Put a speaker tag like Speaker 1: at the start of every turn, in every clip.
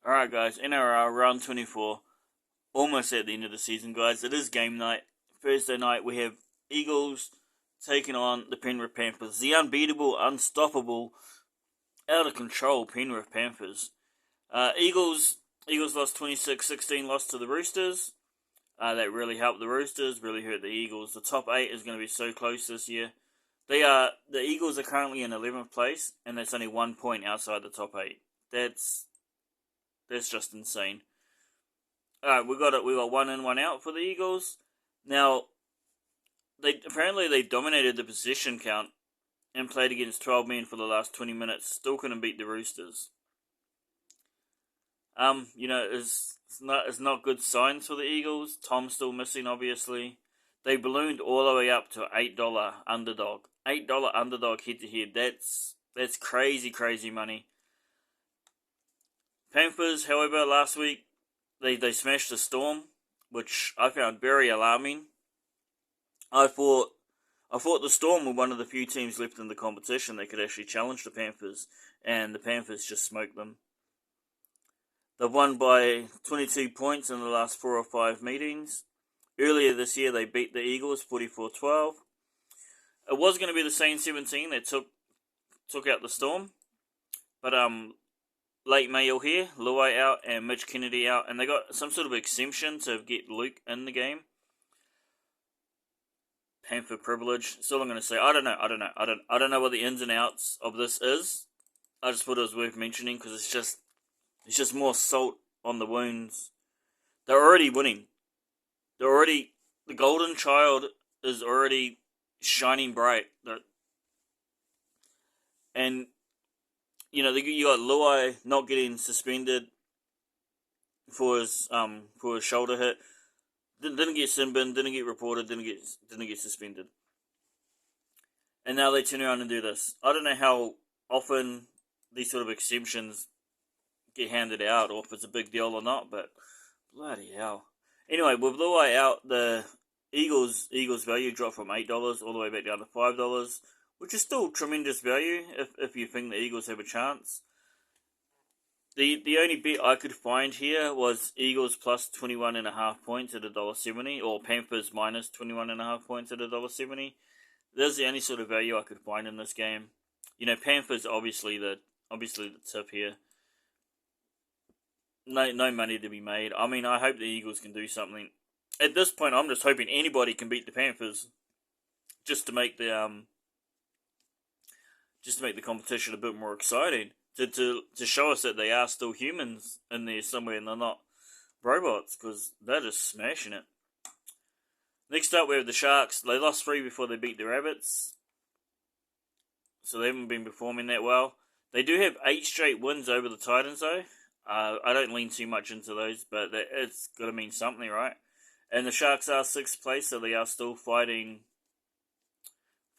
Speaker 1: Alright guys, NRL Round 24. Almost at the end of the season, guys. It is game night. Thursday night we have Eagles taking on the Penrith Panthers. The unbeatable, unstoppable, out of control Penrith Panthers. Eagles lost 26-16, lost to the Roosters. That really helped the Roosters, really hurt the Eagles. The top 8 is going to be so close this year. The Eagles are currently in 11th place, and that's only 1 point outside the top 8. That's just insane. Alright, we got 1 in, 1 out for the Eagles. Now, they dominated the possession count and played against 12 men for the last 20 minutes. Still couldn't beat the Roosters. It's not good signs for the Eagles. Tom's still missing, obviously. They ballooned all the way up to $8 underdog. $8 underdog head to head. That's crazy money. Panthers, however, last week they smashed the Storm, which I found very alarming. I thought the Storm were one of the few teams left in the competition that could actually challenge the Panthers, and the Panthers just smoked them. They've won by 22 points in the last 4 or 5 meetings. Earlier this year, they beat the Eagles 44-12. It was going to be the same 17 that took out the Storm, but late Mayo here, Luai out, and Mitch Kennedy out, and they got some sort of exemption to get Luke in the game. Panther privilege. That's all I'm going to say. I don't know what the ins and outs of this is. I just thought it was worth mentioning because it's just more salt on the wounds. They're already winning. The golden child is already shining bright. And you got Luai not getting suspended for his shoulder hit. Didn't get sin bin, didn't get reported, didn't get suspended. And now they turn around and do this. I don't know how often these sort of exemptions get handed out, or if it's a big deal or not, but bloody hell. Anyway, with Luai out, the Eagles value dropped from $8 all the way back down to $5, which is still tremendous value if you think the Eagles have a chance. The only bet I could find here was Eagles plus 21.5 points at $1.70, or Panthers minus 21.5 points at $1.70. There's the only sort of value I could find in this game. Panthers obviously the tip here. No money to be made. I mean, I hope the Eagles can do something. At this point, I'm just hoping anybody can beat the Panthers, just to make the competition a bit more exciting. To show us that they are still humans in there somewhere and they're not robots, because they're just smashing it. Next up, we have the Sharks. They lost 3 before they beat the Rabbits, so they haven't been performing that well. They do have 8 straight wins over the Titans, though. I don't lean too much into those, but it's got to mean something, right? And the Sharks are 6th place, so they are still fighting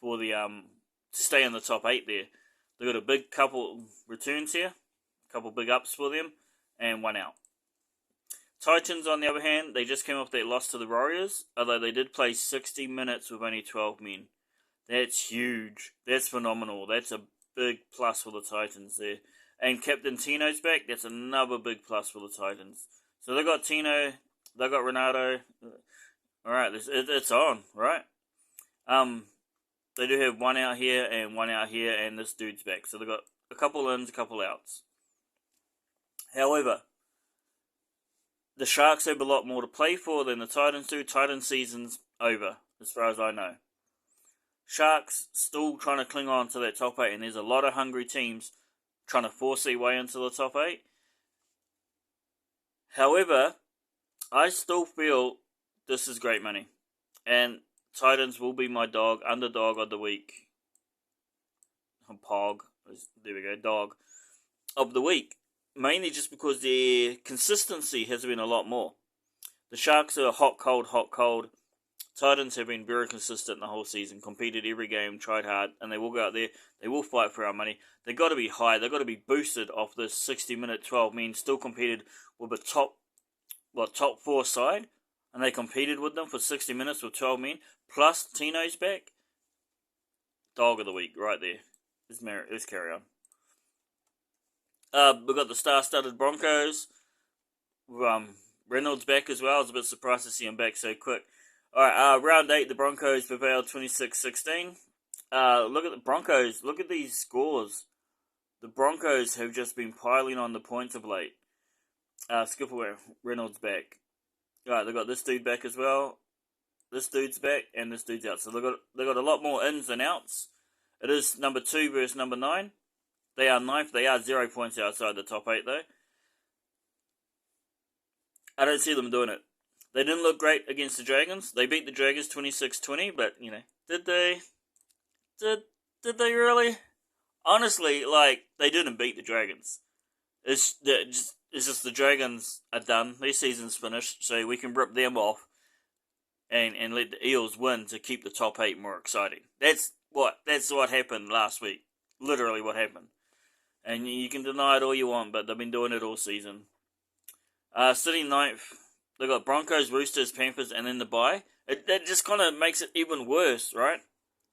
Speaker 1: for the to stay in the top 8 there. They've got a big couple returns here, a couple big ups for them, and 1 out. Titans, on the other hand, they just came off that loss to the Warriors, although they did play 60 minutes with only 12 men. That's huge. That's phenomenal. That's a big plus for the Titans there. And Captain Tino's back. That's another big plus for the Titans. So they got Tino, they got Renato. Alright, it's on, right? They do have 1 out here and 1 out here, and this dude's back. So they've got a couple ins, a couple outs. However, the Sharks have a lot more to play for than the Titans do. Titans season's over, as far as I know. Sharks still trying to cling on to that top 8, and there's a lot of hungry teams trying to force their way into the top 8. However, I still feel this is great money. And Titans will be my underdog of the week. Pog. There we go, dog. Of the week. Mainly just because their consistency has been a lot more. The Sharks are hot, cold. Titans have been very consistent the whole season. Competed every game, tried hard, and they will go out there. They will fight for our money. They've got to be high. They've got to be boosted off this 60-minute 12 men. Still competed with a top 4 side. And they competed with them for 60 minutes with 12 men. Plus Tino's back. Dog of the week right there. Let's carry on. We've got the star-studded Broncos. Reynolds back as well. I was a bit surprised to see him back so quick. Alright, round 8, the Broncos prevailed 26-16. Look at the Broncos. Look at these scores. The Broncos have just been piling on the points of late. Skip away. Reynolds back. Alright, they got this dude back as well. This dude's back, and this dude's out. So they got a lot more ins than outs. It is number 2 versus number 9. They are 9th. They are 0 points outside the top 8, though. I don't see them doing it. They didn't look great against the Dragons. They beat the Dragons 26-20, but, did they? Did they really? Honestly, they didn't beat the Dragons. It's just the Dragons are done. Their season's finished, so we can rip them off and let the Eels win to keep the top 8 more exciting. That's what happened last week. Literally what happened. And you can deny it all you want, but they've been doing it all season. Sitting 9th, they got Broncos, Roosters, Panthers, and then the bye. That just kind of makes it even worse, right?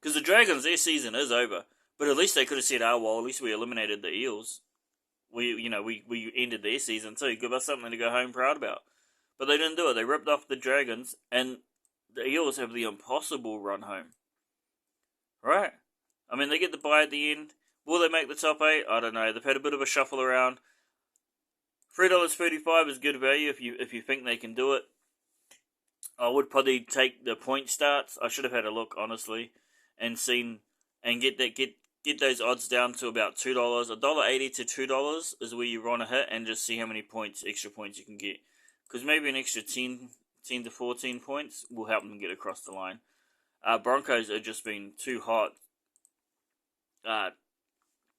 Speaker 1: Because the Dragons, their season is over. But at least they could have said, at least we eliminated the Eels. We ended their season too. Give us something to go home proud about. But they didn't do it. They ripped off the Dragons, and the Eels have the impossible run home. Right? I mean, they get the bye at the end. Will they make the top 8? I don't know. They've had a bit of a shuffle around. $3.35 is good value if you think they can do it. I would probably take the point starts. I should have had a look, honestly, and get those odds down to about $2. $1.80 to $2 is where you want to hit, and just see how many extra points you can get. Because maybe an extra 10 to 14 points will help them get across the line. Broncos have just been too hot.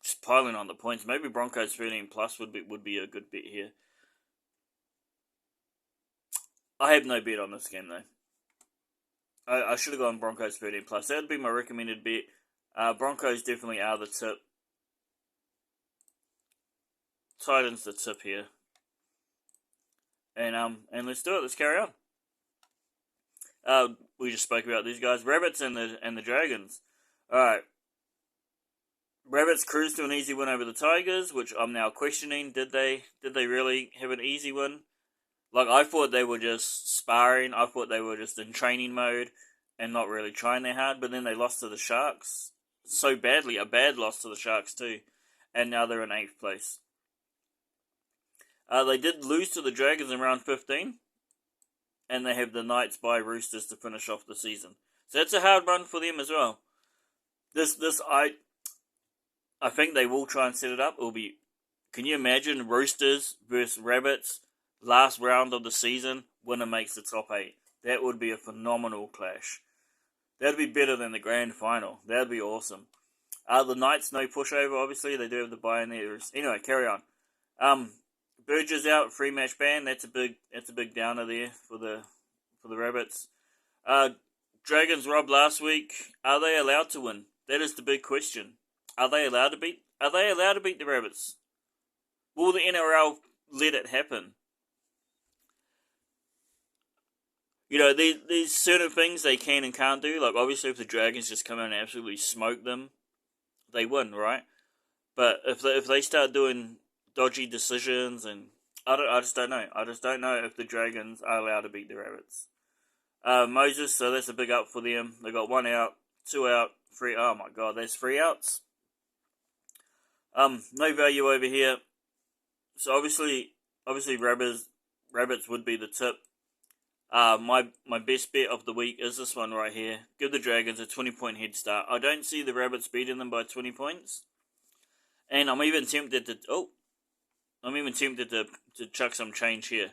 Speaker 1: Just piling on the points. Maybe Broncos 13 plus would be a good bet here. I have no bet on this game though. I should have gone Broncos 13 plus. That would be my recommended bet. Broncos definitely are the tip. Titans the tip here. And let's do it. Let's carry on. We just spoke about these guys. Rabbits and the Dragons. Alright. Rabbits cruised to an easy win over the Tigers, which I'm now questioning. Did they really have an easy win? I thought they were just sparring. I thought they were just in training mode and not really trying that hard. But then they lost to the Sharks so badly. A bad loss to the Sharks too. And now they're in 8th place. They did lose to the Dragons in round 15. And they have the Knights by Roosters to finish off the season. So that's a hard run for them as well. I think they will try and set it up. It'll be, can you imagine Roosters versus Rabbits, last round of the season, winner makes the top 8. That would be a phenomenal clash. That'd be better than the grand final. That'd be awesome. The Knights, no pushover, obviously. They do have the bye in there. Anyway, carry on. Burgess out, 3-match ban. That's a big downer there for the Rabbits. Dragons robbed last week. Are they allowed to win? That is the big question. Are they allowed to beat the Rabbits? Will the NRL let it happen? There's certain things they can and can't do. Obviously, if the Dragons just come out and absolutely smoke them, they win, right? But if they start doing dodgy decisions, and I just don't know. I just don't know if the Dragons are allowed to beat the Rabbits. Moses, so that's a big up for them. They got 1 out, 2 out, 3. Oh my God, there's 3 outs. No value over here. So obviously Rabbits would be the tip. My best bet of the week is this one right here. Give the Dragons a 20-point head start. I don't see the Rabbits beating them by 20 points. And I'm even tempted to chuck some change here.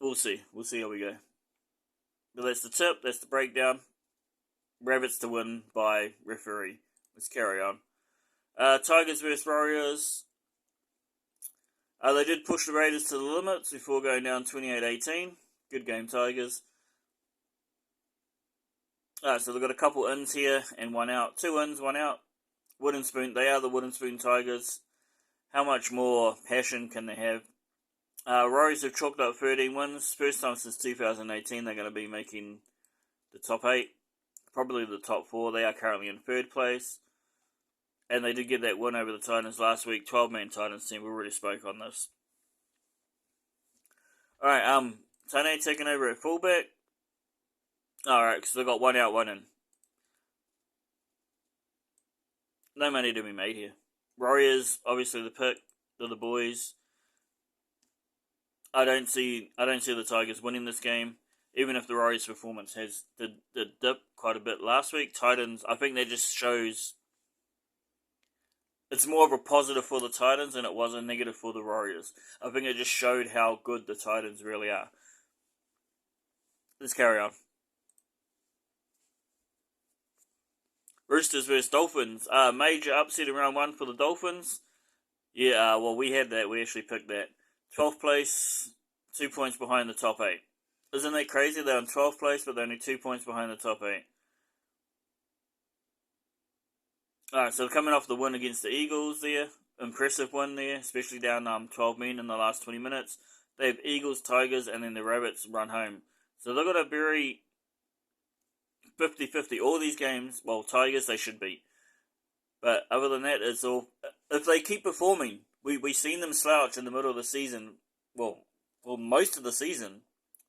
Speaker 1: We'll see. We'll see how we go. But that's the tip. That's the breakdown. Rabbits to win by referee. Let's carry on. Tigers versus Warriors. They did push the Raiders to the limits before going down 28-18. Good game, Tigers. So they've got a couple ins here and 1 out. 2 ins, 1 out. Wooden spoon. They are the Wooden Spoon Tigers. How much more passion can they have? Warriors have chalked up 13 wins. First time since 2018 they're going to be making the top 8. Probably the top 4. They are currently in 3rd place. And they did get that win over the Titans last week. 12-man Titans team. We already spoke on this. Alright, Tane taking over at fullback. Alright, because they got one out, one in. No money to be made here. Warriors, obviously the pick. They're the boys. I don't see the Tigers winning this game, even if the Warriors' performance has did dip quite a bit last week. Titans, I think that just shows it's more of a positive for the Titans than it was a negative for the Warriors. I think it just showed how good the Titans really are. Let's carry on. Roosters versus Dolphins. Major upset in round 1 for the Dolphins. Yeah, well, we had that. We actually picked that. 12th place, 2 points behind the top 8. Isn't that crazy? They're in 12th place, but they're only 2 points behind the top 8. Alright, so coming off the win against the Eagles there. Impressive win there, especially down 12 men in the last 20 minutes. They have Eagles, Tigers, and then the Rabbits run home. So they've got a very 50-50. All these games, well, Tigers they should beat. But other than that, it's all... If they keep performing, we've seen them slouch in the middle of the season. Well, most of the season,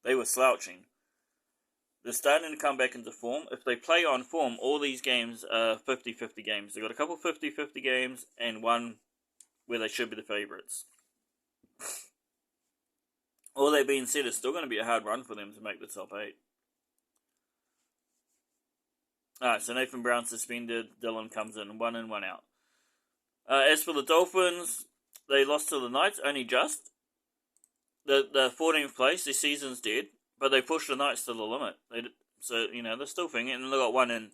Speaker 1: they were slouching. They're starting to come back into form. If they play on form, all these games are 50-50 games. They've got a couple 50-50 games and one where they should be the favourites. All that being said, it's still going to be a hard run for them to make the top 8. Alright, so Nathan Brown suspended. Dylan comes in, 1 in, 1 out. As for the Dolphins, they lost to the Knights, only just. The 14th place, their season's dead, but they pushed the Knights to the limit. So, they're still thinking, and they got 1 in.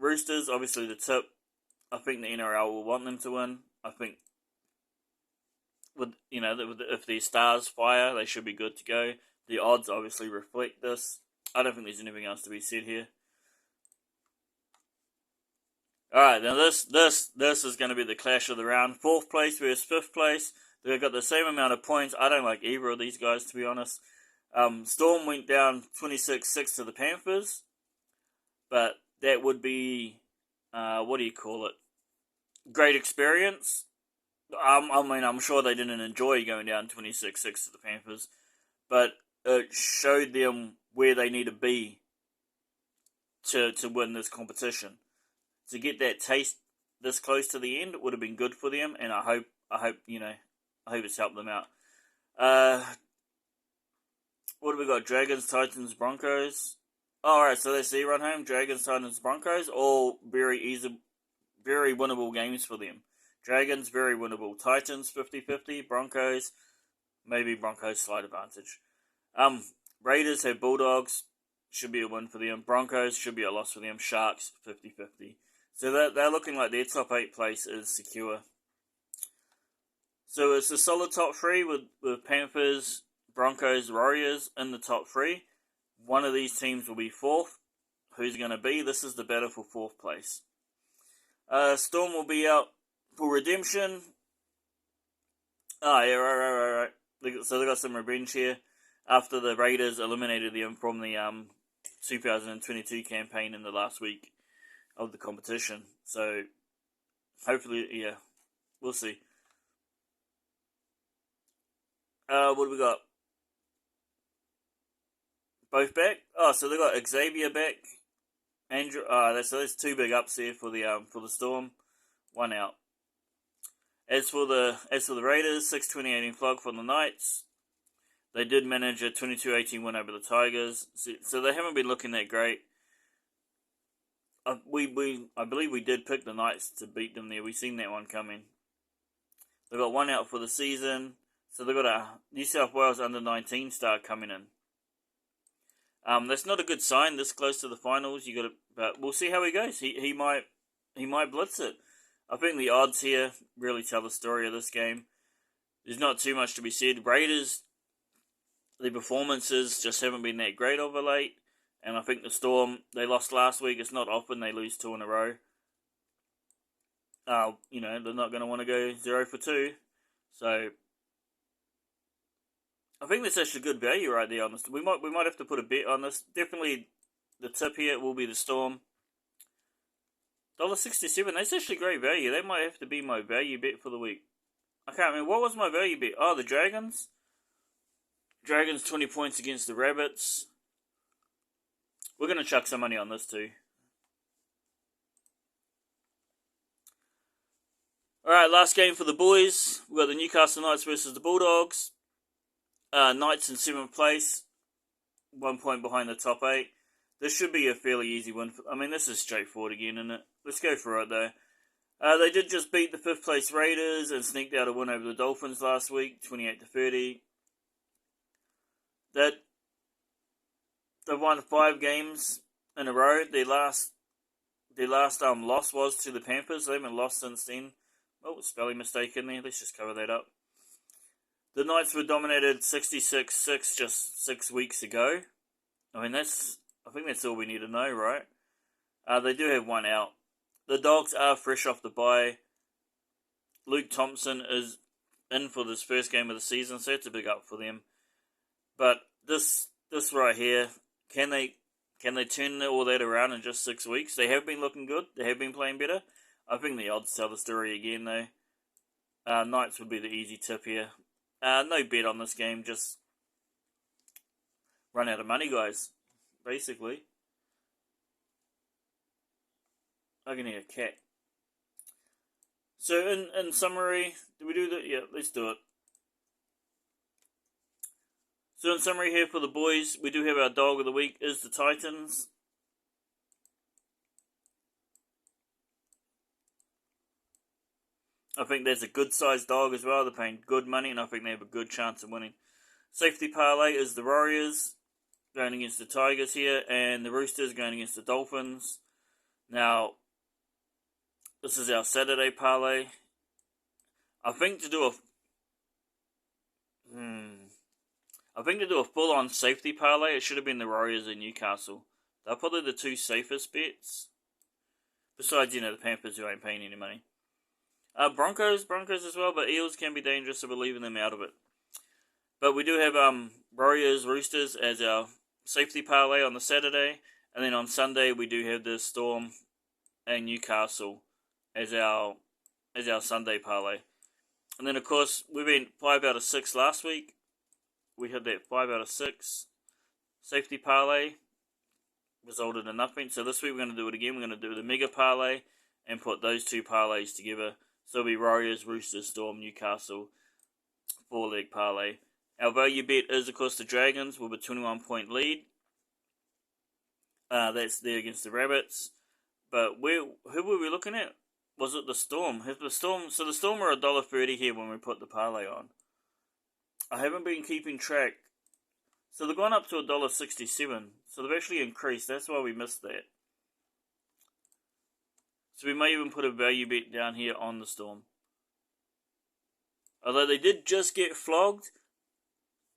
Speaker 1: Roosters, obviously the tip. I think the NRL will want them to win. I think, if their stars fire, they should be good to go. The odds obviously reflect this. I don't think there's anything else to be said here. Alright, now this is going to be the clash of the round. 4th place versus 5th place. They've got the same amount of points. I don't like either of these guys, to be honest. Storm went down 26-6 to the Panthers. But that would be, great experience. I'm sure they didn't enjoy going down 26-6 to the Panthers. But it showed them where they need to be to win this competition. To get that taste this close to the end would have been good for them, and I hope it's helped them out. What have we got? Dragons, Titans, Broncos. Alright, so that's the run home. Dragons, Titans, Broncos, all very easy, very winnable games for them. Dragons, very winnable. Titans, 50-50. Broncos, maybe Broncos slight advantage. Raiders have Bulldogs, should be a win for them. Broncos should be a loss for them. Sharks, 50-50. So they're looking like their top 8 place is secure. So it's a solid top 3 with Panthers, Broncos, Warriors in the top 3. One of these teams will be 4th. Who's going to be? This is the battle for 4th place. Storm will be out for redemption. Oh, yeah, right. So they got some revenge here after the Raiders eliminated them from the 2022 campaign in the last week of the competition. So, hopefully, yeah, we'll see. What do we got? Both back? Oh, so they got Xavier back. Andrew. So that's 2 big ups there for the Storm. 1 out. As for the Raiders, 6-28 flog from the Knights. They did manage a 22-18 win over the Tigers, so they haven't been looking that great. I believe we did pick the Knights to beat them there. We seen that one coming. They got 1 out for the season, so they got a New South Wales under-19 star coming in. That's not a good sign this close to the finals. But we'll see how he goes. He might blitz it. I think the odds here really tell the story of this game. There's not too much to be said. Raiders, the performances just haven't been that great over late. And I think the Storm, they lost last week. It's not often they lose 2 in a row. They're not going to want to go 0 for 2. So, I think that's actually good value right there on this. We might have to put a bet on this. Definitely the tip here will be the Storm. $1.67, that's actually great value. That might have to be my value bet for the week. I can't remember. What was my value bet? Oh, the Dragons? Dragons 20 points against the Rabbits. We're going to chuck some money on this too. Alright, last game for the boys. We've got the Newcastle Knights versus the Bulldogs. Knights in 7th place. 1 point behind the top 8. This should be a fairly easy win. I mean, this is straightforward again, isn't it? Let's go for it, though. They did just beat the 5th place Raiders and sneaked out a win over the Dolphins last week, 28-30. They've won 5 games in a row. Their last loss was to the Panthers. They haven't lost since then. Oh, spelling mistake in there. Let's just cover that up. The Knights were dominated 66-6 just 6 weeks ago. I mean, I think that's all we need to know, right? They do have one out. The Dogs are fresh off the bye. Luke Thompson is in for this first game of the season, so it's a big up for them. But this right here, can they turn all that around in just 6 weeks? They have been looking good. They have been playing better. I think the odds tell the story again, though. Knights would be the easy tip here. No bet on this game. Just run out of money, guys. Basically. I can hear a cat. So, in summary, do we do that? Yeah, let's do it. So, in summary here for the boys, we do have our dog of the week is the Titans. I think there's a good-sized dog as well. They're paying good money, and I think they have a good chance of winning. Safety parlay is the Warriors going against the Tigers here, and the Roosters going against the Dolphins. Now, this is our Saturday parlay. I think to do a full-on safety parlay, it should have been the Warriors and Newcastle. They're probably the 2 safest bets. Besides, the Panthers who ain't paying any money. Broncos as well, but Eels can be dangerous, so we're leaving them out of it. But we do have Warriors, Roosters as our safety parlay on the Saturday, and then on Sunday we do have the Storm and Newcastle as our Sunday parlay. And then of course we've been 5 out of 6 last week. We had that 5 out of 6 safety parlay, resulted in nothing. So this week we're going to do it again. We're going to do the mega parlay and put those 2 parlays together. So it'll be Warriors, Roosters, Storm, Newcastle, 4-leg parlay. Our value bet is, of course, the Dragons with a 21-point lead. That's there against the Rabbits. But who were we looking at? Was it the Storm? So the Storm were $1.30 here when we put the parlay on. I haven't been keeping track. So they've gone up to $1.67. So they've actually increased. That's why we missed that. So we may even put a value bet down here on the Storm. Although they did just get flogged.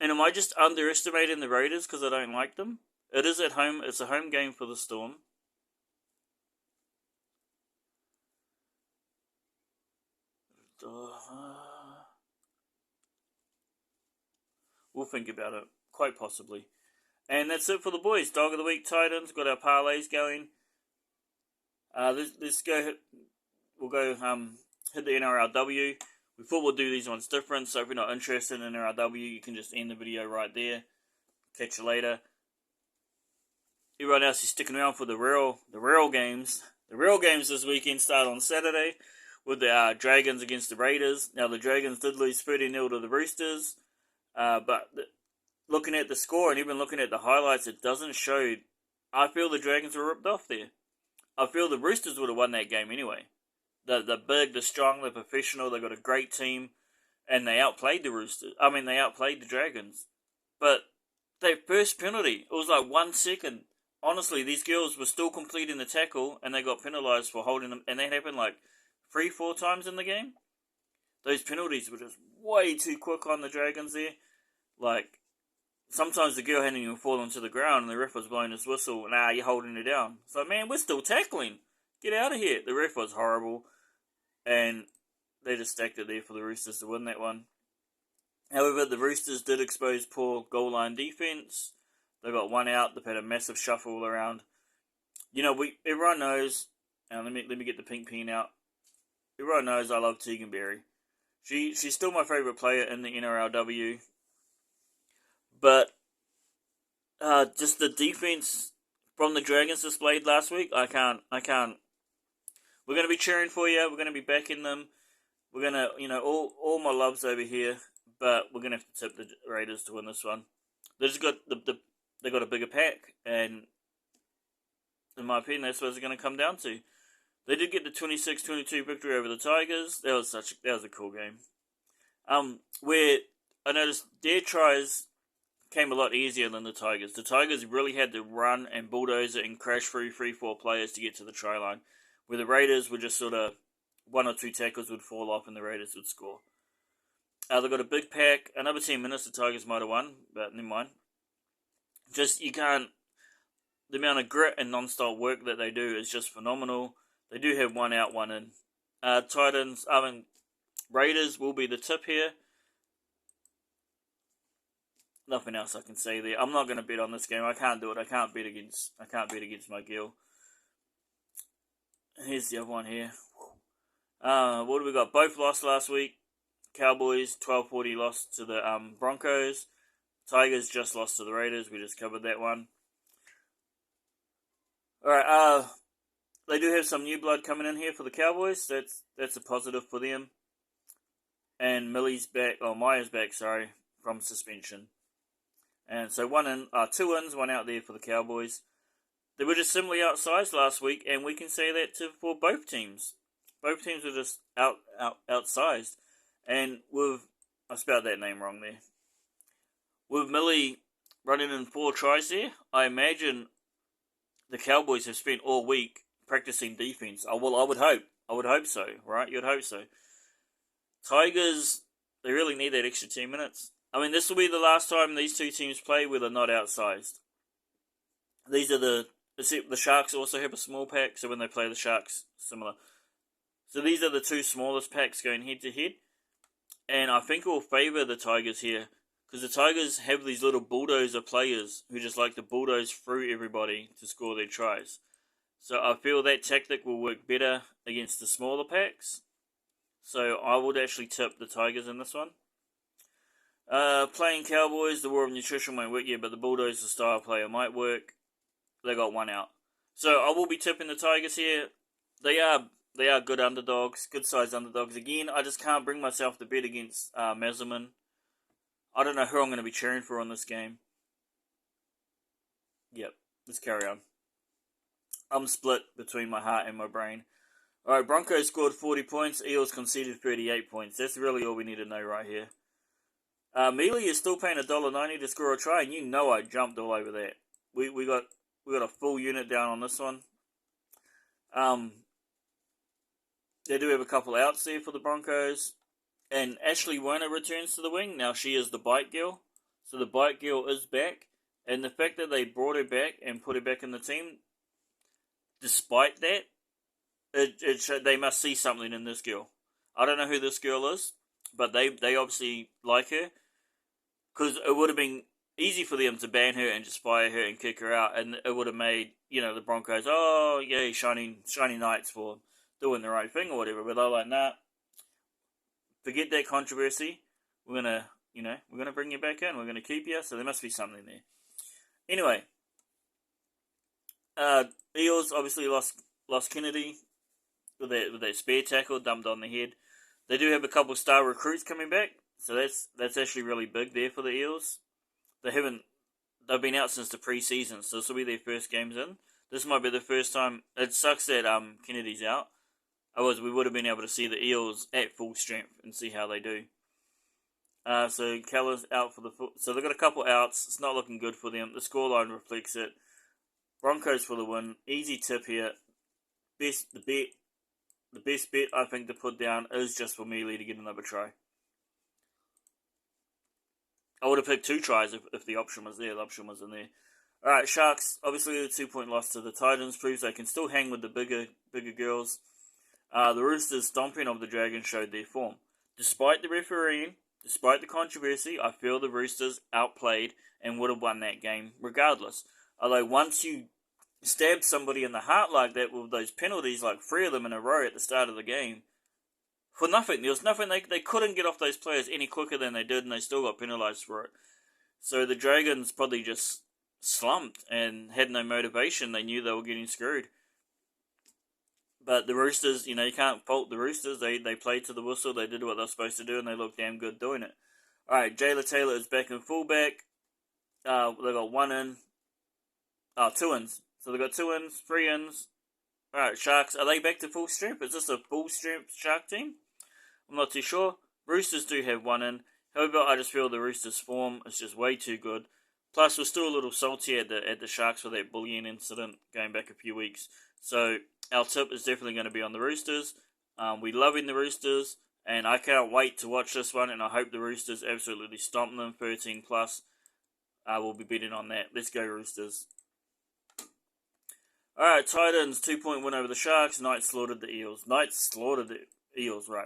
Speaker 1: And am I just underestimating the Raiders because I don't like them? It is at home. It's a home game for the Storm. We'll think about it. Quite possibly. And that's it for the boys. Dog of the week, Titans. Got our parlays going. Let's go. We'll go hit the NRLW. We thought we'll do these ones different, so if you're not interested in NRLW, you can just end the video right there. Catch you later. Everyone else is sticking around for the real games. The real games this weekend start on Saturday with the Dragons against the Raiders. Now the Dragons did lose 30-0 to the Roosters, but looking at the score and even looking at the highlights, it doesn't show. I feel the Dragons were ripped off there. I feel the Roosters would have won that game anyway. They're big, they're strong, they're professional, they've got a great team, and they outplayed the Roosters. They outplayed the Dragons. But their first penalty, it was like 1 second. Honestly, these girls were still completing the tackle, and they got penalised for holding them, and that happened like 3-4 times in the game. Those penalties were just way too quick on the Dragons there. Like, sometimes the girl hadn't even fallen to the ground and the ref was blowing his whistle. Nah, you're holding her down. It's like, man, we're still tackling. Get out of here. The ref was horrible. And they just stacked it there for the Roosters to win that one. However, the Roosters did expose poor goal line defense. They got one out. They've had a massive shuffle around. Everyone knows. And let me get the pink pen out. Everyone knows I love Tegan Berry. She's still my favourite player in the NRLW. But just the defense from the Dragons displayed last week, I can't. We're going to be cheering for you. We're going to be backing them. We're going to, all my loves over here. But we're going to have to tip the Raiders to win this one. They just got they got a bigger pack, and in my opinion, that's what it's going to come down to. They did get the 26-22 victory over the Tigers. That was a cool game. Where I noticed their tries came a lot easier than the Tigers. The Tigers really had to run and bulldoze it and crash through 3-4 players to get to the try line. Where the Raiders were just sort of one or two tackles would fall off and the Raiders would score. They got a big pack. Another 10 minutes the Tigers might have won, but never mind. Just, you can't... The amount of grit and non-stop work that they do is just phenomenal. They do have one out, one in. Raiders will be the tip here. Nothing else I can say there. I'm not going to bet on this game. I can't do it. I can't bet against my girl. Here's the other one here. What do we got? Both lost last week. Cowboys 12-40 lost to the Broncos. Tigers just lost to the Raiders. We just covered that one. Alright, they do have some new blood coming in here for the Cowboys. That's a positive for them. And Maya's back, from suspension. And so two ins, one out there for the Cowboys. They were just simply outsized last week, and we can say that for both teams. Both teams were just outsized. And I spelled that name wrong there. With Millie running in 4 tries there, I imagine the Cowboys have spent all week practicing defense. I would hope. I would hope so, right? You'd hope so. Tigers, they really need that extra 10 minutes. I mean, this will be the last time these two teams play where they're not outsized. The Sharks also have a small pack, so when they play the Sharks, similar. So these are the two smallest packs going head to head. And I think it will favour the Tigers here. Because the Tigers have these little bulldozer players who just like to bulldoze through everybody to score their tries. So I feel that tactic will work better against the smaller packs. So I would actually tip the Tigers in this one. Playing Cowboys, the War of Nutrition won't work yet, but the bulldozer style player might work. They got one out. So I will be tipping the Tigers here. They are good underdogs, good sized underdogs. Again, I just can't bring myself to bet against Mazerman. I don't know who I'm going to be cheering for on this game. Yep, let's carry on. I'm split between my heart and my brain. Alright, Broncos scored 40 points. Eels conceded 38 points. That's really all we need to know right here. Mealy is still paying $1.90 to score a try, and you know I jumped all over that. We got a full unit down on this one. They do have a couple outs there for the Broncos. And Ashley Werner returns to the wing. Now she is the bite girl. So the bite girl is back. And the fact that they brought her back and put her back in the team, despite that, they must see something in this girl. I don't know who this girl is, but they obviously like her. Because it would have been easy for them to ban her and just fire her and kick her out. And it would have made, the Broncos, oh, yeah, shiny Knights for doing the right thing or whatever. But they're like, nah. Forget that controversy. We're gonna bring you back in. We're gonna keep you. So there must be something there. Anyway, Eels obviously lost Kennedy with that spare tackle dumped on the head. They do have a couple star recruits coming back, so that's actually really big there for the Eels. They've been out since the pre-season, so this will be their first games in. This might be the first time. It sucks that Kennedy's out. Otherwise, we would have been able to see the Eels at full strength and see how they do. So Keller's out so they've got a couple outs. It's not looking good for them. The scoreline reflects it. Broncos for the win. Easy tip here. The best bet I think to put down is just for Mealy to get another try. I would have picked 2 tries if the option was there. The option wasn't there. Alright, Sharks. Obviously, the 2-point loss to the Titans proves they can still hang with the bigger girls. The Roosters' stomping of the Dragons showed their form. Despite the refereeing, despite the controversy, I feel the Roosters outplayed and would have won that game regardless. Although once you stab somebody in the heart like that with those penalties, like 3 of them in a row at the start of the game, for nothing. There was nothing. They couldn't get off those players any quicker than they did, and they still got penalised for it. So the Dragons probably just slumped and had no motivation. They knew they were getting screwed. But the Roosters, you can't fault the Roosters. They played to the whistle. They did what they were supposed to do, and they looked damn good doing it. All right, Jayla Taylor is back in fullback. They got 2 ins. So they got 2 ins, 3 ins. All right, Sharks, are they back to full strength? Is this a full strength Shark team? I'm not too sure. Roosters do have 1 in. However, I just feel the Roosters' form is just way too good. Plus, we're still a little salty at the Sharks for that bullying incident going back a few weeks. So our tip is definitely going to be on the Roosters. We loving the Roosters, and I can't wait to watch this one. And I hope the Roosters absolutely stomp them 13 plus. We'll be betting on that. Let's go Roosters. All right, Titans 2-point win over the Sharks. Knights slaughtered the Eels. Right?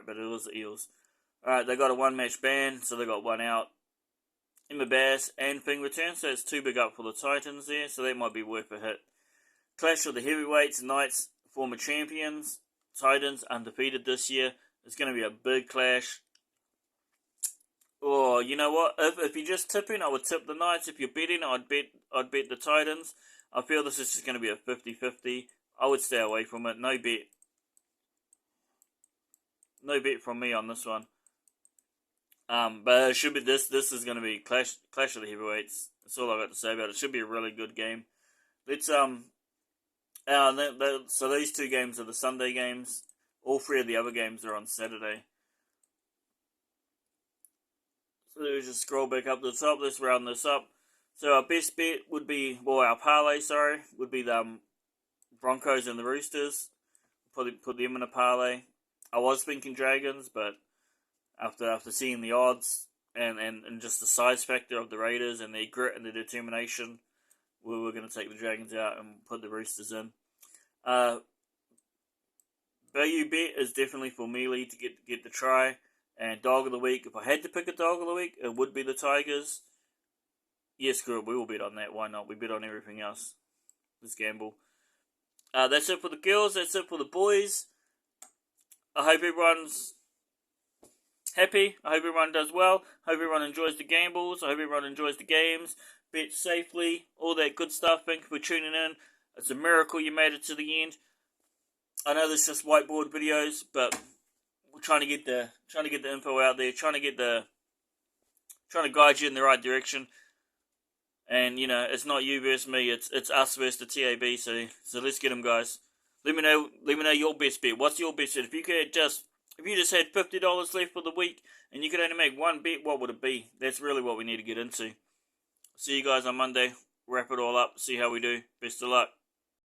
Speaker 1: But it was the Eels. All right, they got a 1-match ban, so they got 1 out. Emma Bass and Fing return, so it's 2 big up for the Titans there, so that might be worth a hit. Clash of the heavyweights, Knights, former champions. Titans, undefeated this year. It's going to be a big clash. Oh, you know what? If you're just tipping, I would tip the Knights. If you're betting, I'd bet the Titans. I feel this is just going to be a 50-50. I would stay away from it. No bet from me on this one. But it should be this is going to be clash of the heavyweights. That's all I got to say about it. It should be a really good game. Let's so these 2 games are the Sunday games. All 3 of the other games are on Saturday. So let's just scroll back up to the top. Let's round this up. So our best bet would be, our parlay, would be the Broncos and the Roosters. Put them in a parlay. I was thinking Dragons, but after seeing the odds and just the size factor of the Raiders and their grit and their determination, we were going to take the Dragons out and put the Roosters in. Value bet is definitely for Mealy to get the try. And dog of the week, if I had to pick a dog of the week, it would be the Tigers. Yes, screw it, we will bet on that. Why not? We bet on everything else. Let's gamble. That's it for the girls. That's it for the boys. I hope everyone's happy. I hope everyone does well. I hope everyone enjoys the gambles. I hope everyone enjoys the games. Bet safely. All that good stuff. Thank you for tuning in. It's a miracle you made it to the end. I know this is just whiteboard videos, but we're trying to get the info out there. Trying to guide you in the right direction. And it's not you versus me. It's us versus the TAB. So let's get them, guys. Let me know your best bet. What's your best bet? If you just had $50 left for the week and you could only make one bet, what would it be? That's really what we need to get into. See you guys on Monday. Wrap it all up. See how we do. Best of luck.